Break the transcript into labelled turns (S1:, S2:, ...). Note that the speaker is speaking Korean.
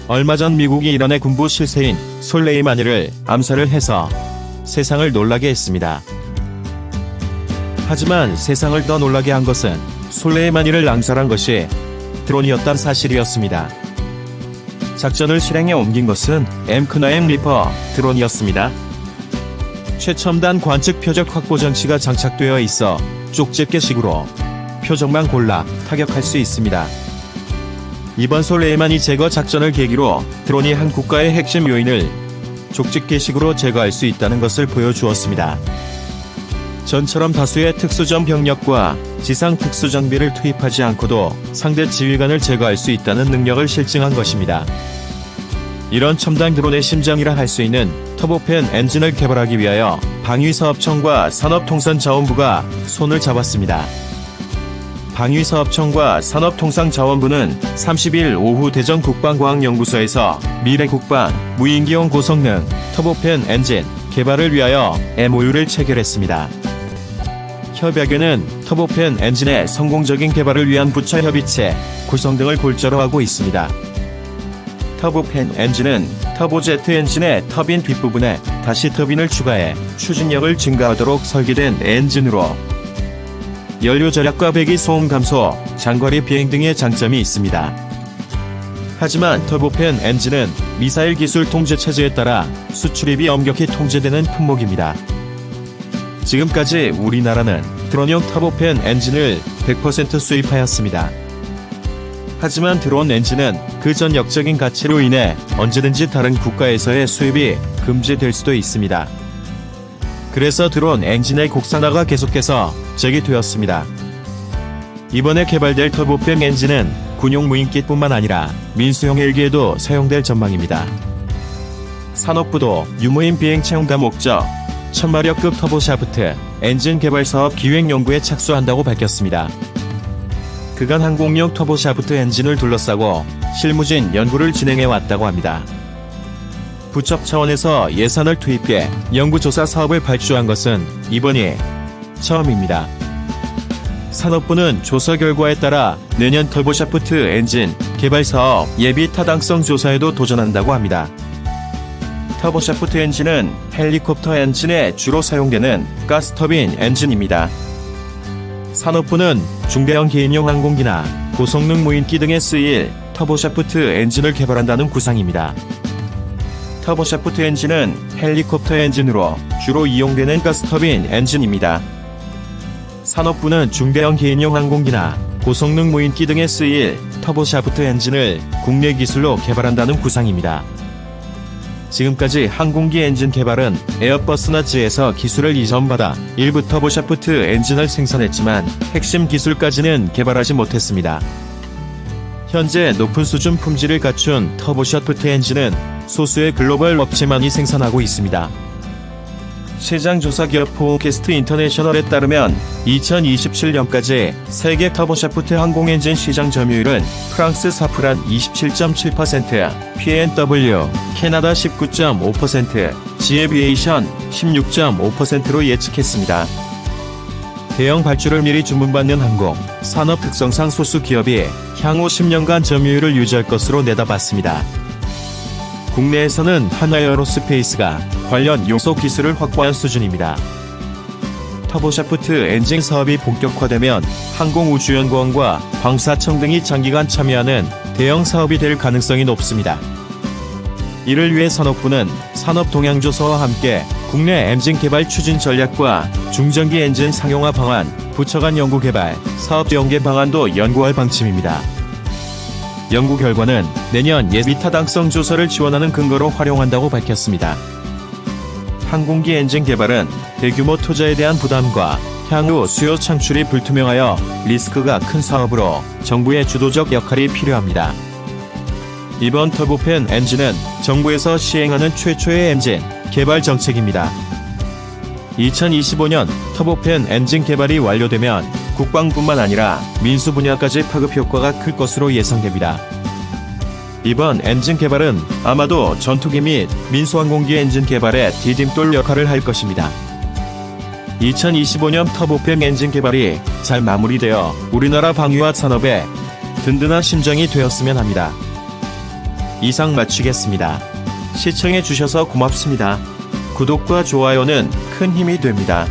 S1: 얼마 전 미국이 이란의 군부 실세인 솔레이마니를 암살을 해서 세상을 놀라게 했습니다. 하지만 세상을 더 놀라게 한 것은 솔레이마니를 암살한 것이 드론이었다는 사실이었습니다. 작전을 실행에 옮긴 것은 M9 리퍼 드론이었습니다. 최첨단 관측 표적 확보 장치가 장착되어 있어 쪽집게식으로 표적만 골라 타격할 수 있습니다. 이번 솔레이마니 제거 작전을 계기로 드론이 한 국가의 핵심 요인을 쪽집게식으로 제거할 수 있다는 것을 보여주었습니다. 전처럼 다수의 특수전 병력과 지상 특수장비를 투입하지 않고도 상대 지휘관을 제거할 수 있다는 능력을 실증한 것입니다. 이런 첨단 드론의 심장이라 할 수 있는 터보팬 엔진을 개발하기 위하여 방위사업청과 산업통상자원부가 손을 잡았습니다. 방위사업청과 산업통상자원부는 30일 오후 대전 국방과학연구소에서 미래 국방 무인기용 고성능 터보팬 엔진 개발을 위하여 MOU를 체결했습니다. 협약에는 터보팬 엔진의 성공적인 개발을 위한 부처 협의체 구성 등을 골자로 하고 있습니다. 터보팬 엔진은 터보제트 엔진의 터빈 뒷부분에 다시 터빈을 추가해 추진력을 증가하도록 설계된 엔진으로 연료 절약과 배기 소음 감소, 장거리 비행 등의 장점이 있습니다. 하지만 터보팬 엔진은 미사일 기술 통제 체제에 따라 수출입이 엄격히 통제되는 품목입니다. 지금까지 우리나라는 드론용 터보팬 엔진을 100% 수입하였습니다. 하지만 드론 엔진은 그 전역적인 가치로 인해 언제든지 다른 국가에서의 수입이 금지될 수도 있습니다. 그래서 드론 엔진의 국산화가 계속해서 재개되었습니다. 이번에 개발될 터보팬 엔진은 군용 무인기뿐만 아니라 민수용 헬기에도 사용될 전망입니다. 산업부도 유무인 비행 체험가 목적 1000마력급 터보샤프트 엔진 개발 사업 기획 연구에 착수한다고 밝혔습니다. 그간 항공용 터보샤프트 엔진을 둘러싸고 실무진 연구를 진행해 왔다고 합니다. 부처 차원에서 예산을 투입해 연구조사 사업을 발주한 것은 이번이 처음입니다. 산업부는 조사 결과에 따라 내년 터보샤프트 엔진 개발 사업 예비 타당성 조사에도 도전한다고 합니다. 터보샤프트 엔진은 헬리콥터 엔진에 주로 사용되는 가스터빈 엔진입니다. 산업부는 중대형 개인용 항공기나 고성능 무인기 등에 쓰일 터보샤프트 엔진을 개발한다는 구상입니다. 터보샤프트 엔진은 헬리콥터 엔진으로 주로 이용되는 가스터빈 엔진입니다. 산업부는 중대형 개인용 항공기나 고성능 무인기 등에 쓰일 터보샤프트 엔진을 국내 기술로 개발한다는 구상입니다. 지금까지 항공기 엔진 개발은 에어버스나 지에서 기술을 이전받아 일부 터보샤프트 엔진을 생산했지만 핵심 기술까지는 개발하지 못했습니다. 현재 높은 수준 품질을 갖춘 터보샤프트 엔진은 소수의 글로벌 업체만이 생산하고 있습니다. 시장조사기업 포캐스트 인터내셔널에 따르면 2027년까지 세계 터보샤프트 항공엔진 시장 점유율은 프랑스 사프란 27.7%, P&W, 캐나다 19.5%, 지에비에이션 16.5%로 예측했습니다. 대형 발주를 미리 주문받는 항공, 산업 특성상 소수 기업이 향후 10년간 점유율을 유지할 것으로 내다봤습니다. 국내에서는 한화에어로스페이스가 관련 요소 기술을 확보한 수준입니다. 터보샤프트 엔진 사업이 본격화되면 항공우주연구원과 방사청 등이 장기간 참여하는 대형 사업이 될 가능성이 높습니다. 이를 위해 산업부는 산업동향조사와 함께 국내 엔진 개발 추진 전략과 중전기 엔진 상용화 방안, 부처 간 연구개발, 사업 연계 방안도 연구할 방침입니다. 연구 결과는 내년 예비 타당성 조사를 지원하는 근거로 활용한다고 밝혔습니다. 항공기 엔진 개발은 대규모 투자에 대한 부담과 향후 수요 창출이 불투명하여 리스크가 큰 사업으로 정부의 주도적 역할이 필요합니다. 이번 터보팬 엔진은 정부에서 시행하는 최초의 엔진 개발 정책입니다. 2025년 터보팬 엔진 개발이 완료되면 국방뿐만 아니라 민수 분야까지 파급 효과가 클 것으로 예상됩니다. 이번 엔진 개발은 아마도 전투기 및 민수항공기 엔진 개발에 디딤돌 역할을 할 것입니다. 2025년 터보팬 엔진 개발이 잘 마무리되어 우리나라 방위와 산업에 든든한 심장이 되었으면 합니다. 이상 마치겠습니다. 시청해주셔서 고맙습니다. 구독과 좋아요는 큰 힘이 됩니다.